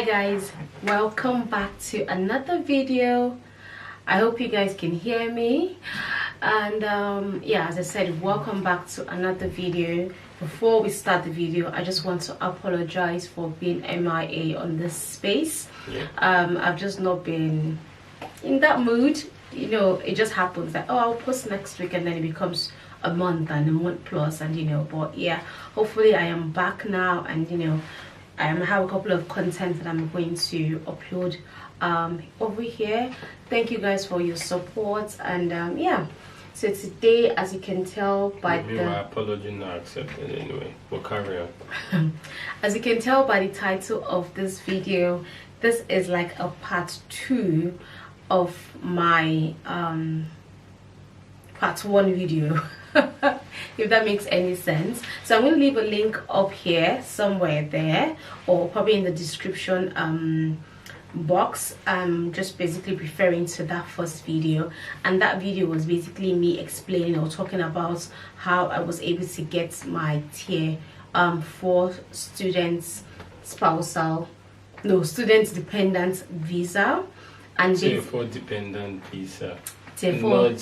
Hi guys, welcome back to another video. I hope you guys can hear me, and yeah, as I said, welcome back to another video. Before we start the video, I just want to apologize for being MIA on this space. I've just not been in that mood. You know, it just happens that, oh, I'll post next week, and then it becomes a month and a month plus, and you know, but yeah, hopefully I am back now, and you know, I have a couple of content that I'm going to upload over here. Thank you guys for your support, and yeah, so today, as you can tell by my apology not accepted anyway. We'll carry on. As you can tell by the title of this video, this is like a part 2 of my part 1 video. If that makes any sense. So I'm going to leave a link up here somewhere there, or probably in the description box. Just basically referring to that first video, and that video was basically me explaining or talking about how I was able to get my tier 4 student dependent visa, and tier 4 dependent visa, tier 4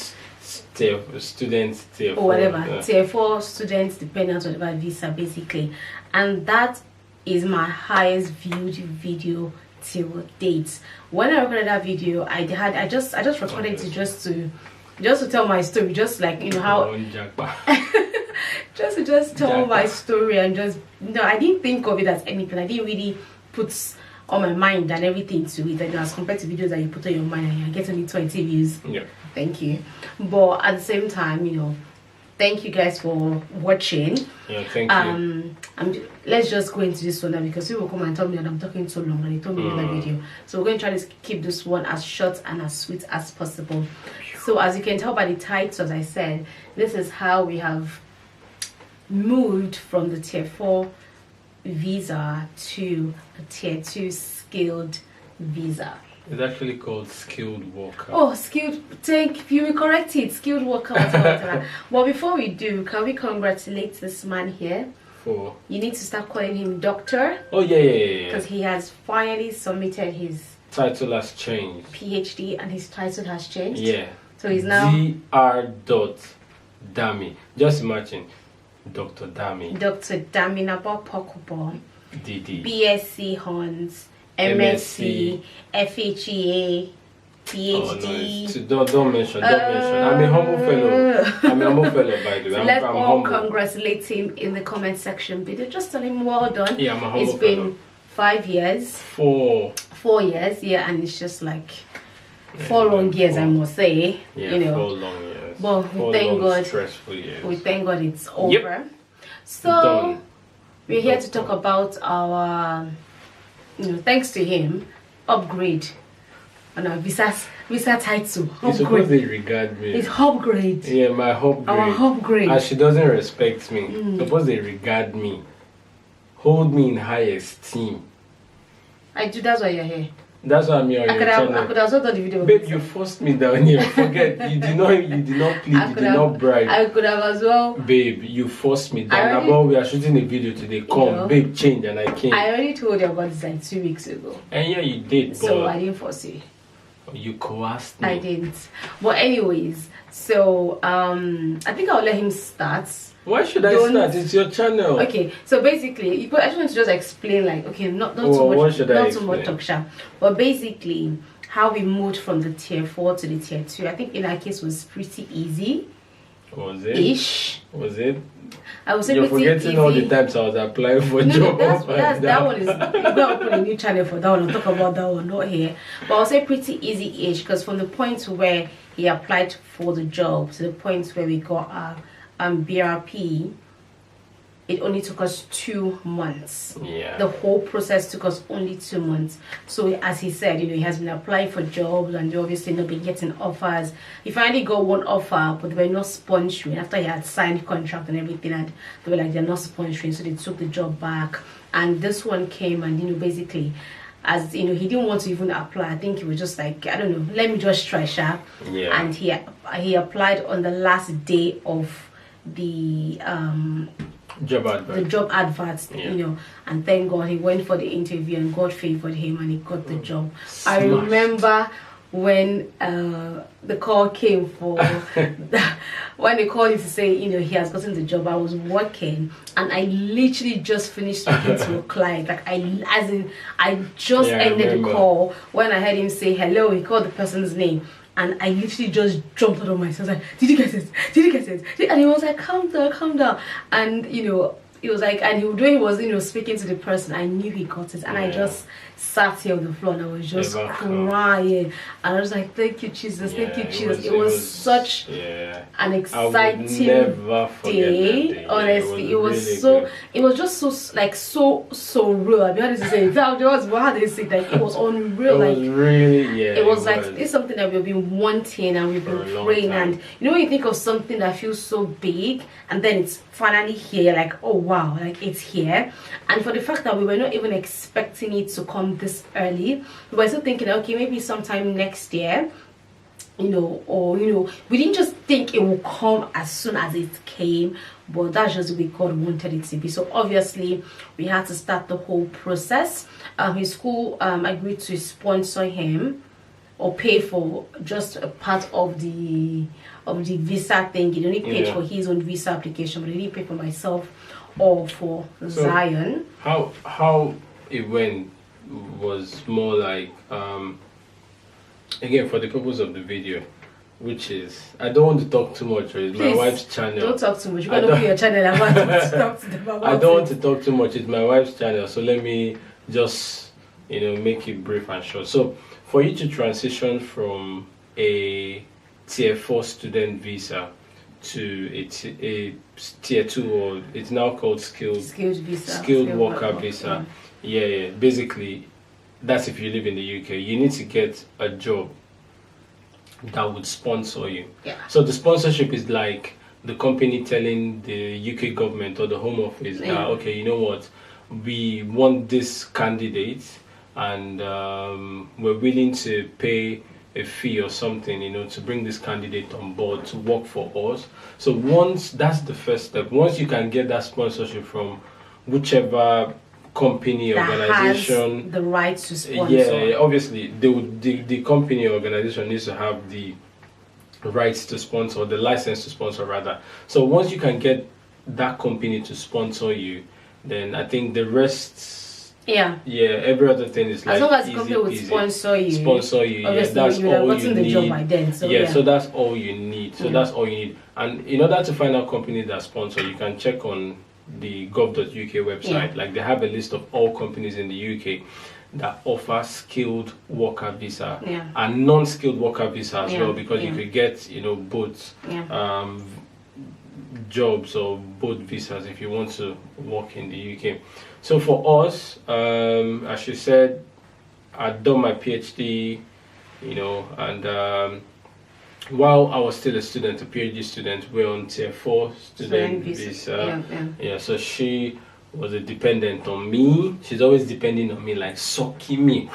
student tier 4, or whatever, tier 4 student dependent whatever visa basically. And that is my highest viewed video till date. When I recorded that video, I just recorded it just to tell my story, just like, you know, how just tell my story, and just, you know, I didn't think of it as anything. I didn't really put on my mind and everything to it, and as compared to videos that you put on your mind and you get only 20 views. Yeah, thank you. But at the same time, you know, thank you guys for watching. Yeah, thank you. Let's just go into this one now, because people will come and tell me that I'm talking so long, and they told me in that video. So we're going to try to keep this one as short and as sweet as possible. So as you can tell by the title, as I said, this is how we have moved from the tier 4 visa to a tier 2 skilled visa. It's actually called skilled worker. Oh, skilled. Thank you. Correct it. Skilled worker. Well, before we do, can we congratulate this man here? For you need to start calling him doctor. Oh yeah. Because he has finally submitted his title has changed. PhD, and his title has changed. Yeah. So he's now Dr. Damien. Just imagine, Dr. Damien. Dr. Damien about Pokubo. DD. BSc Hons. MSc, FHEA, PhD. Oh, no, don't mention. I'm a humble fellow. By the way. Let's I'm all humble. Congratulate him in the comment section below. Just tell him well done. Yeah, I'm a humble It's been 5 years. 4 years, yeah, and it's just like 4 long years, I must say. Yeah, you know, 4 long years. But we thank God. Stressful years. We thank God it's over. Yep. So done. We're here to talk about our, you know, thanks to him, upgrade on our visa title. It's supposed to regard me. It's upgrade. Yeah, my upgrade. Our upgrade. And she doesn't respect me. Suppose they regard me, hold me in high esteem. I do. That's why you're here. That's why I'm here on your channel. I could have also done the video. Babe, you forced me down here. Forget. You did not plead. You did not bribe. I could have as well. Babe, you forced me down. About we are shooting a video today. Come, you know, babe, change, and I came. I already told you about this like 2 weeks ago. And yeah, you did. So I didn't force you. You coerced me. I didn't. But anyways, so I think I'll let him start. Why should I start? It's your channel. Okay, so basically, I just want to just explain, like, okay, not too much talk sharp, but basically how we moved from the tier 4 to the tier 2. I think in our case was pretty easy. Was it? Ish. Was it? I was saying you're forgetting easy. All the times I was applying for jobs. That one is. You're gonna open a new channel for that one. I'll talk about that one, not here. But I'll say pretty easy-ish, because from the point where he applied for the job to the point where we got our BRP, it only took us 2 months. Yeah, the whole process took us only 2 months. So as he said, you know, he has been applying for jobs and obviously not been getting offers. He finally got one offer, but they were not sponsoring after he had signed contract and everything, and they were like, they're not sponsoring, so they took the job back. And this one came, and you know, basically, as you know, he didn't want to even apply. I think he was just like, I don't know, let me just try sharp. Yeah. And he applied on the last day of the the job adverts, you know, and thank God he went for the interview and God favored him and he got the job. Smashed. I remember when the call came for when they called him to say, you know, he has gotten the job. I was working and I literally just finished speaking to a client. Like I just ended the call when I heard him say hello. He called the person's name. And I literally just jumped out of myself. I was like, did you get it? Did you get it? And he was like, calm down, calm down. And, you know, it was like, and he was, you know, speaking to the person, I knew he got it. And I just sat here on the floor and I was just crying. And I was like, thank you, Jesus. Thank you, Jesus. It was such an exciting day. Honestly, it was so good. It was just so real. I mean, how did you say it? How did you say it? Like, it was unreal. It was really, it was like, it's something that we've been wanting and we've been praying. And you know, when you think of something that feels so big and then it's finally here, like, oh wow, like it's here. And for the fact that we were not even expecting it to come this early, we were still thinking, okay, maybe sometime next year, you know, or you know, we didn't just think it will come as soon as it came, but that's just the way God wanted it to be. So obviously we had to start the whole process. His school agreed to sponsor him or pay for just a part of the visa thing. He only paid for his own visa application, but he didn't pay for myself or for Zion. How it went was more like, again, for the purpose of the video, which is, I don't want to talk too much, right? It's my wife's channel. Don't talk too much. You gotta put your channel. I want to talk to them about I don't want to talk too much. It's my wife's channel, so let me just, you know, make it brief and short. So for you to transition from a tier 4 student visa to a tier 2, or it's now called skilled worker visa. Yeah, basically that's if you live in the UK, you need to get a job that would sponsor you. So the sponsorship is like the company telling the UK government or the Home Office that, okay, you know what, we want this candidate and we're willing to pay a fee or something, you know, to bring this candidate on board to work for us. So once that's the first step, once you can get that sponsorship from whichever company, that organization has the right to sponsor. Obviously the company or organization needs to have the rights to sponsor, the license to sponsor rather. So once you can get that company to sponsor you, then I think the rest, every other thing is like, as long as the company would sponsor you, that's all you need. Job by then, so that's all you need. That's all you need. And in order to find out companies that sponsor, you can check on the gov.uk website. Like, they have a list of all companies in the UK that offer skilled worker visa and non-skilled worker visa as well, because you could get, you know, both jobs or both visas if you want to work in the UK. So for us, as you said, I'd done my PhD, you know, and while I was still a student, a PhD student, we're on tier 4 student visa. So she was a dependent on me. She's always depending on me, like sucking me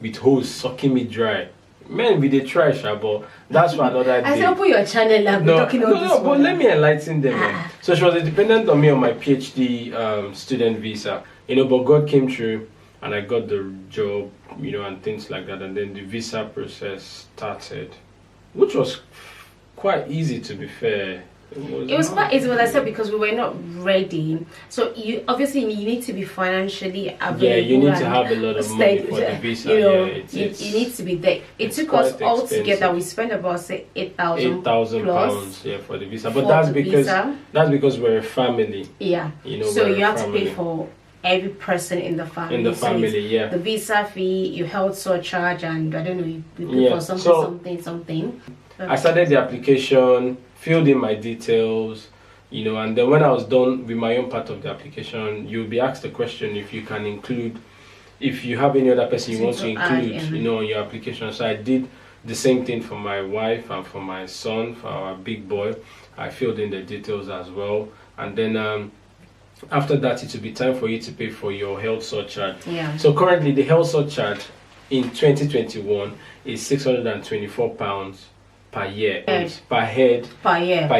with hose, sucking me dry. Man, we did try, but that's for another day. I said, open your channel and talking about this. But let me enlighten them. So she was a dependent on me on my PhD student visa, you know, but God came through and I got the job, you know, and things like that. And then the visa process started, which was quite easy, to be fair. It was quite easy, what I said, because we were not ready. So you need to be financially available. Yeah, you need to have a lot of money for the visa. You know, you need to be there. It took us all together. We spent about, say, £8,000 pounds, for the visa. But that's because we're a family. Yeah. You know, so you have to pay for every person in the family. The visa fee, your health surcharge, and I don't know, you pay for something. I started the application, filled in my details, you know, and then when I was done with my own part of the application, you'll be asked a question if you can include, if you have any other person you want to include, you know, on your application. So I did the same thing for my wife and for my son, for our big boy. I filled in the details as well. And then after that, it will be time for you to pay for your health surcharge. So currently the health surcharge in 2021 is £624 per year, per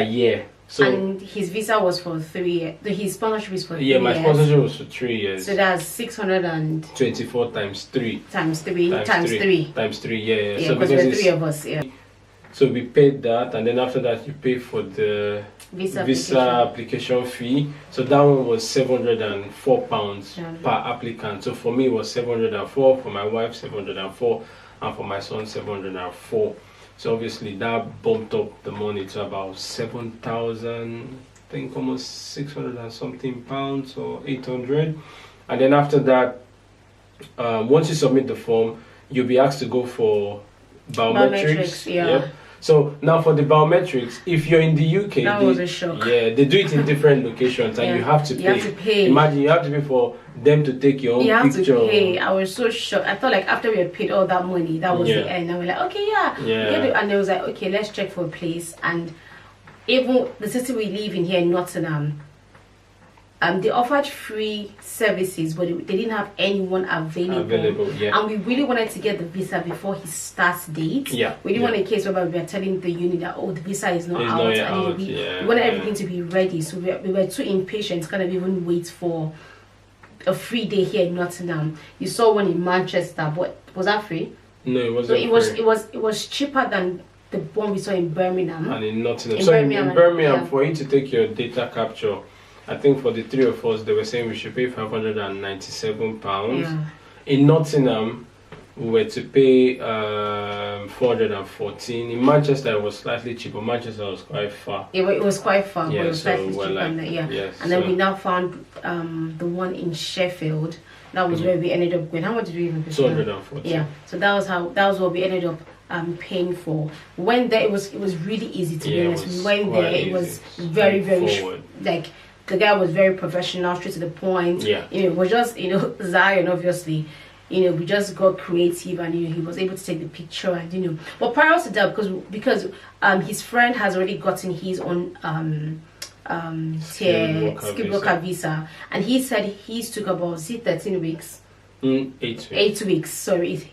year. So, and his visa was for 3 years. His sponsorship is for 3 years. Yeah, my sponsorship was for 3 years. So that's 624 times 3. Times 3. Times 3. Times 3, yeah. Yeah, so because there are 3 of us, yeah. So we paid that, and then after that you pay for the visa application fee. So that one was £704 per applicant. So for me it was 704, for my wife 704, and for my son 704. So obviously that bumped up the money to about 7,000, I think almost 600 and something pounds, or 800. And then after that, once you submit the form, you'll be asked to go for biometrics. Yeah. Yep. So now for the biometrics, if you're in the UK, that was a shock. Yeah, they do it in different locations, and you have to pay. You have to pay. Imagine you have to pay for them to take your own picture. You have to pay. I was so shocked. I thought like after we had paid all that money, that was the end. And we're like, okay, yeah. And they was like, okay, let's check for a place. And even the city we live in here in Nottingham, they offered free services, but they didn't have anyone available. Yeah. And we really wanted to get the visa before his start date. Yeah. We didn't want a case where we were telling the uni that, oh, the visa is not out. We wanted everything to be ready. So we were too impatient to kind of even wait for a free day here in Nottingham. You saw one in Manchester, but was that free? No, it wasn't. So it was cheaper than the one we saw in Birmingham. And in Nottingham. In Birmingham, for you to take your data capture, I think for the 3 of us, they were saying we should pay £597. Yeah. In Nottingham, we were to pay 414. In Manchester, it was slightly cheaper. Manchester was quite far. It was quite far, but it was slightly cheaper. Yes, and then we now found the one in Sheffield. That was where we ended up going. How much did we even pay? 240. Yeah. So that was what we ended up paying for. We went there. It was really easy, to be honest. We went there. It was very like. The guy was very professional, straight to the point. Yeah. It was just, Zion, obviously. We just got creative, and he was able to take the picture, and But prior to that, because his friend has already gotten his own skilled worker visa, and he said his took about 13 weeks. 8 weeks. 8 weeks. Sorry.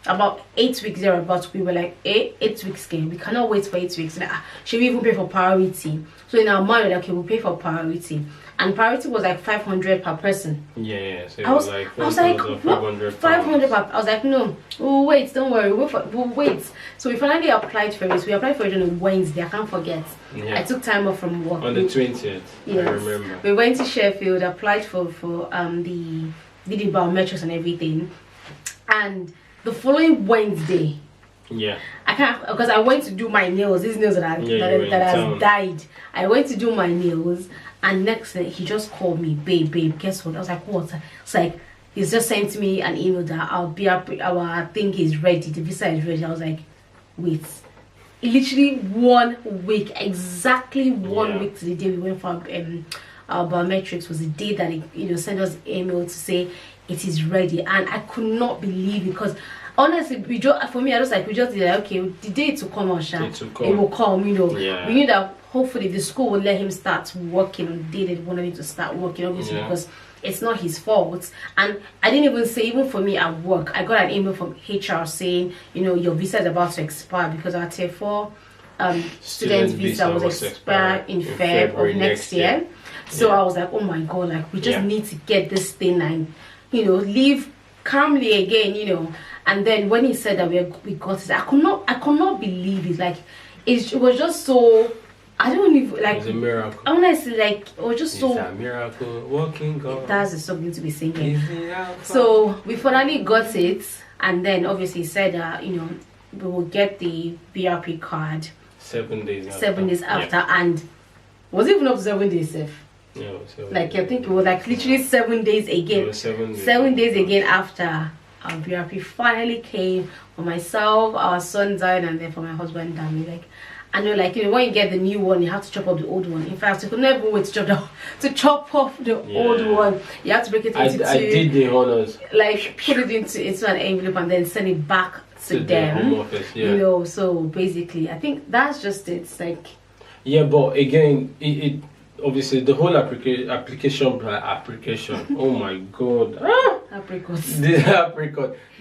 About 8 weeks thereabouts. We were like, 8 weeks game. We cannot wait for 8 weeks. Should we even pay for priority? So in our mind, okay, we'll pay for priority. And priority was like 500 per person. Yeah. So I was like, 500 per. I was like, no, we'll wait. Don't worry, we'll wait. So we finally applied for it. We applied for it on a Wednesday. I can't forget. Yeah. I took time off from work on the 20th. Yes. I remember. We went to Sheffield, applied for the biometrics and everything, and the following Wednesday, I can't, because I went to do my nails. These nails that has died. I went to do my nails, and next day he just called me, babe. Guess what? I was like, what? It's like he's just sent me an email that our thing is ready. The visa is ready. I was like, wait. Literally 1 week, exactly 1 week to the day we went for our biometrics was the day that he sent us email to say it is ready, and I could not believe it, because honestly we just did like, okay, the day to come out, it will come, we knew that hopefully the school will let him start working on the day they wanted him to start working, obviously, because it's not his fault. And I didn't even say, even for me at work, I got an email from HR saying, your visa is about to expire, because our tier 4 student visa was expired in February of next year. So I was like, oh my god, like we just need to get this thing and live calmly again, And then when he said that we got it, I could not believe it. Like it was just so, I don't even like. It's a miracle. Honestly, like it was just it's a miracle working God. That's something to be singing. So we finally got it, and then obviously he said that we will get the BRP card 7 days after. 7 days after, and was it even up to 7 days if? No, like I think it was like literally 7 days again. 7 days again after our BRP finally came for myself, our son Zion, and then for my husband Damien. Like I know, like when you get the new one, you have to chop up the old one. In fact, you could never wait to chop off the old one. You have to break it into two. I did the honors. Like put it into an envelope and then send it back to them. The home office, so basically, I think that's just it. It's like but again, it obviously the whole application. Oh my god! apricot.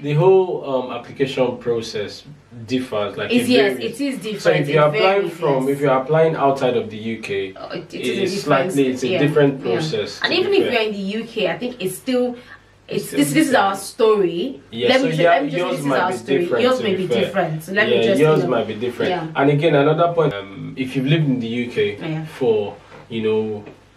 The whole application process differs. Like it is different. So if you're applying if you're applying outside of the UK, it's a different process. And even if you're in the UK, I think it's still. This is our story. Yeah, yours might be different. Yours may be different. So yours might be different. Yeah. And again, another point: if you've lived in the UK for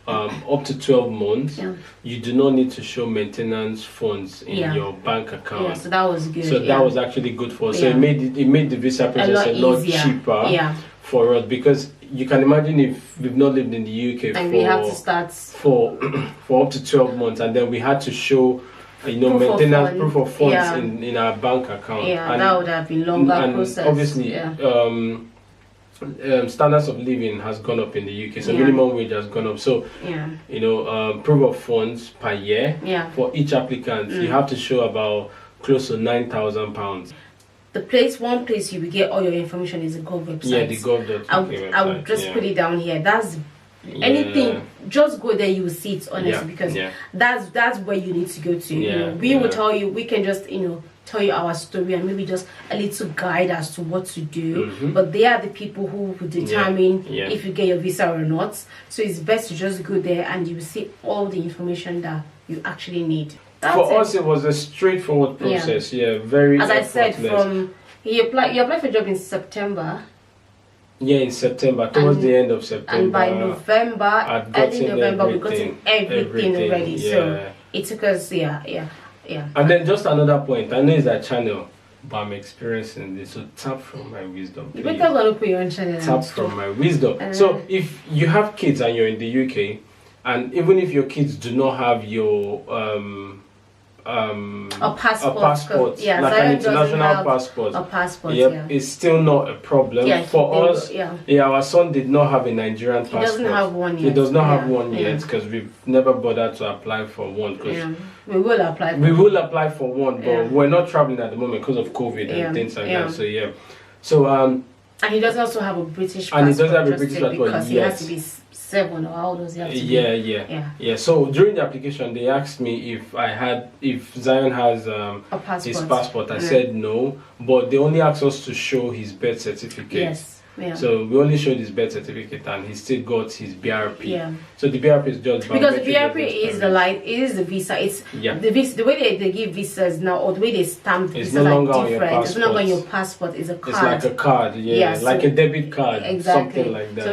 up to 12 months, you do not need to show maintenance funds in your bank account. Yeah, so that was good. So that was actually good for us. So it made the visa process a lot cheaper for us, because you can imagine if we've not lived in the UK and we have to start for up to 12 months, and then we had to show maintenance proof of funds in our bank account. Yeah, and that would have been longer process. Obviously, standards of living has gone up in the UK, so minimum wage has gone up. So proof of funds per year for each applicant, you have to show about close to £9,000. One place you will get all your information is the Gov website. Yeah, the Gov.uk website. I would just put it down here. That's anything. Just go there, you will see it, honestly, because that's where you need to go to. We will tell you. We can just tell you our story and maybe just a little guide as to what to do, but they are the people who will determine if you get your visa or not. So it's best to just go there and you will see all the information that you actually need. For us, it was a straightforward process. Very. As I said, you applied for a job in September. Yeah, in September, towards the end of September. And by November, early November, we got everything ready. So it took us, And then just another point, I know it's a channel, but I'm experiencing this, so tap from my wisdom. You better go look for your own channel. Tap from my wisdom. So if you have kids and you're in the UK, and even if your kids do not have your a passport, like an international passport, it's still not a problem for us. Our son did not have a Nigerian passport. He doesn't have one yet. He does not have one yet, because we've never bothered to apply for one. We will apply. We will apply for one, but we're not traveling at the moment because of COVID and things like that. So and he does also have a British passport. And he does have a British passport because he has to be 7, or how old does he have to be? So during the application, they asked me if Zion has his passport. I said no, but they only asked us to show his birth certificate. So we only showed his birth certificate, and he still got his BRP. So the BRP is just because the BRP is the visa. It's the way they give visas now, or the way they stamp visas are different. It's no longer on your passport. It's a card. It's like a card, like a debit card, something like that. So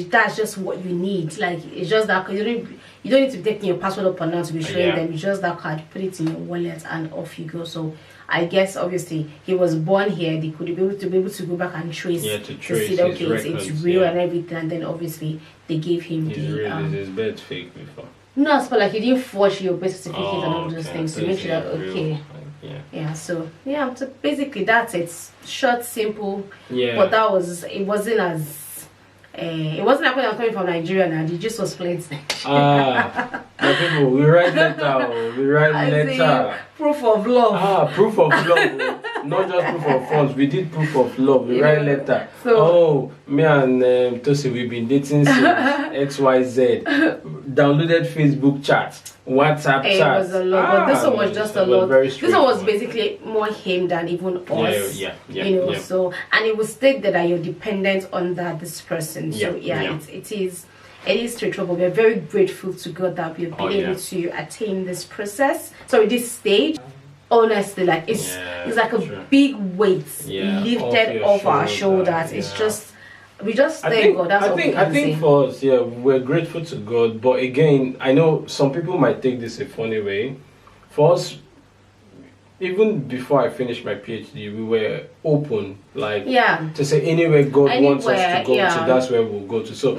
that's just what you need. Like, it's just that you don't need to be taking your passport up and down to be showing them. It's just that card. You put it in your wallet and off you go. So I guess obviously he was born here. They could be able to go back and trace to see that it's real and everything. And then obviously they gave him his birth fake before. No, but like you didn't forge your birth certificate and all those things to make sure that so basically that's it. Short, simple. But it wasn't as it wasn't happening. I'm coming from Nigeria now. The just was playing. People, we write letter. We write letter. Proof of love. Proof of love. Not just proof of funds. We did proof of love. We write letter. So, me and Tosi, we've been dating since XYZ. Downloaded Facebook chat, WhatsApp chat. It was a lot, but this one was just a lot. This one was basically more him than even us. So, and it will state that you're dependent on this person. So it is straightforward. We're very grateful to God that we've been able to attain this process. So this stage, honestly, like it's like a big weight lifted off our shoulders. It's just we just thank God. That's I think for us, we're grateful to God. But again, I know some people might take this a funny way. For us, even before I finished my PhD, we were open, like to say anywhere God wants us to go to, that's where we'll go to. So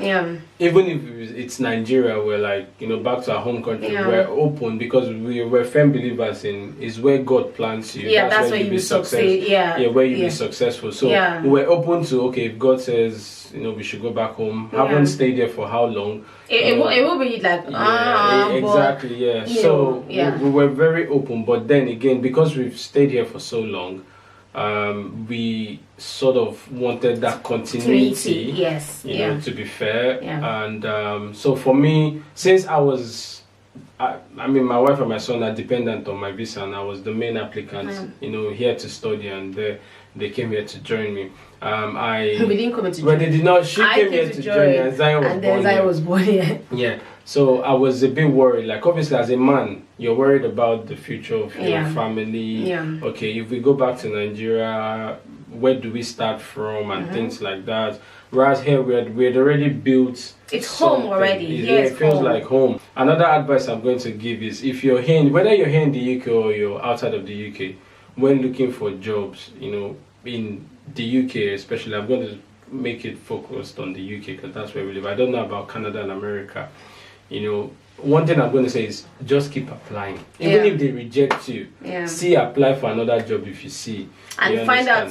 even if it's Nigeria, we're like, back to our home country, we're open because we're firm believers in is where God plants you. That's where you be successful. Where you be successful. So we're open to, okay, if God says, we should go back home. Haven't stayed there for how long? It will be like exactly. So we were very open, but then again, because we've stayed here for so long, we sort of wanted that continuity. To be fair. And so for me, since I was I mean, my wife and my son are dependent on my visa, and I was the main applicant, you know, here to study, and they came here to join me. We didn't come to join. But they did not. She came here to join me, and Zion was born here. Yeah. So I was a bit worried. Like, obviously, as a man, you're worried about the future of your family. Yeah. Okay, if we go back to Nigeria, where do we start from, and things like that. Whereas here we had already built. It's something. Home already. It feels home. Like home. Another advice I'm going to give is, if you're here, whether you're here in the UK or you're outside of the UK, when looking for jobs, you know, in the UK especially, I'm going to make it focused on the UK because that's where we live. I don't know about Canada and America. You know, one thing I'm going to say is just keep applying. Even if they reject you, still apply for another job if you see. And find out,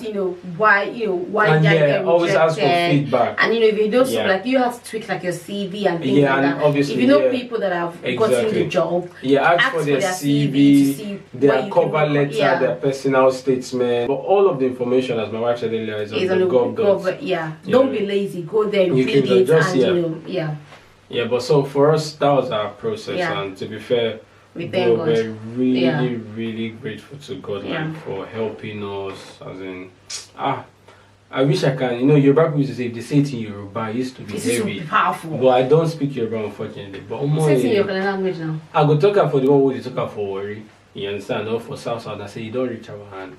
why and get always ask for feedback. And if you don't, like, you have to tweak like your CV and things like that. Obviously, if you know people that have gotten the job, ask for their CV, to see their cover letter, their personal statement. But all of the information, as my wife said earlier, is on the Gov. Don't be lazy. Go there, read it, and Yeah, but so for us, that was our process, and to be fair, we're really, really grateful to God for helping us. As in, I wish I can. Yoruba people used to say, if they say it in Yoruba, it used to be heavy. Powerful. But I don't speak Yoruba, unfortunately. But say it in your language now. I go talk for the one who they talk for worry. You understand? Or for South, I say, you don't reach our hand.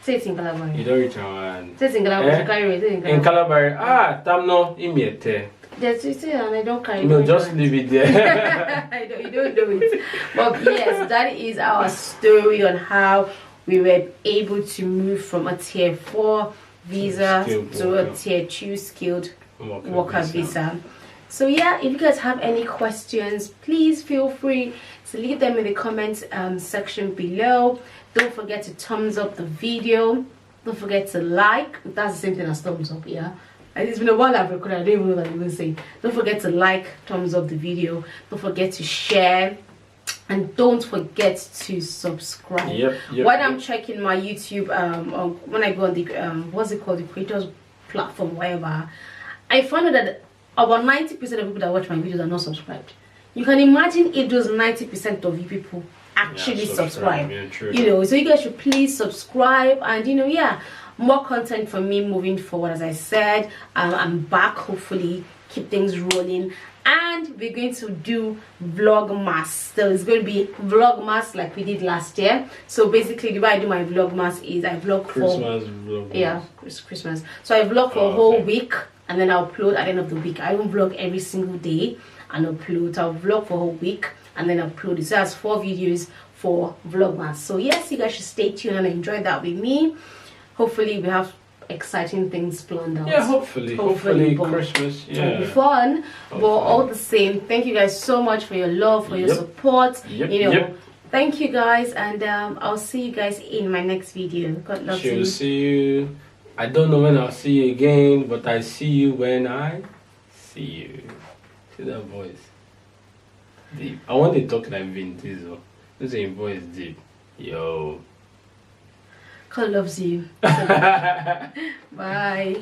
Say it in Calabar. You don't reach our hand. Say it in Calabar. In Calabar, tamno imiete. That's it, and I don't carry. No, just leave it there. You don't do it. But yes, that is our story on how we were able to move from a tier 4 visa to a tier 2 skilled worker visa. So yeah, if you guys have any questions, please feel free to leave them in the comments section below. Don't forget to thumbs up the video. Don't forget to like. That's the same thing as thumbs up, yeah. It's been a while I've recorded, I don't even know what I'm even saying. Don't forget to like, thumbs up the video. Don't forget to share. And don't forget to subscribe. When I'm checking my YouTube, when I go on the, what's it called, the creators platform, whatever, I found out that about 90% of people that watch my videos are not subscribed. You can imagine if those 90% of you people actually subscribe. So you guys should please subscribe, and more content from me moving forward. As I said, I'm back, hopefully keep things rolling, and we're going to do vlogmas. So it's going to be vlogmas like we did last year. So basically the way I do my vlogmas is I vlog for Christmas. So I vlog for a whole week, and then I'll upload at the end of the week. I won't vlog every single day and upload. I'll vlog for a whole week and then upload it. So that's 4 videos for vlogmas. So yes, you guys should stay tuned and enjoy that with me. Hopefully we have exciting things planned out. Yeah, hopefully Christmas. Yeah, it'll be fun. But all the same, thank you guys so much for your love, for your support. Thank you guys, and I'll see you guys in my next video. God loves you. See you. I don't know when I'll see you again, but I see you when I see you. See that voice? Deep. I want to talk like Vin Diesel. This is voice deep. Yo. God loves you. Bye. Bye.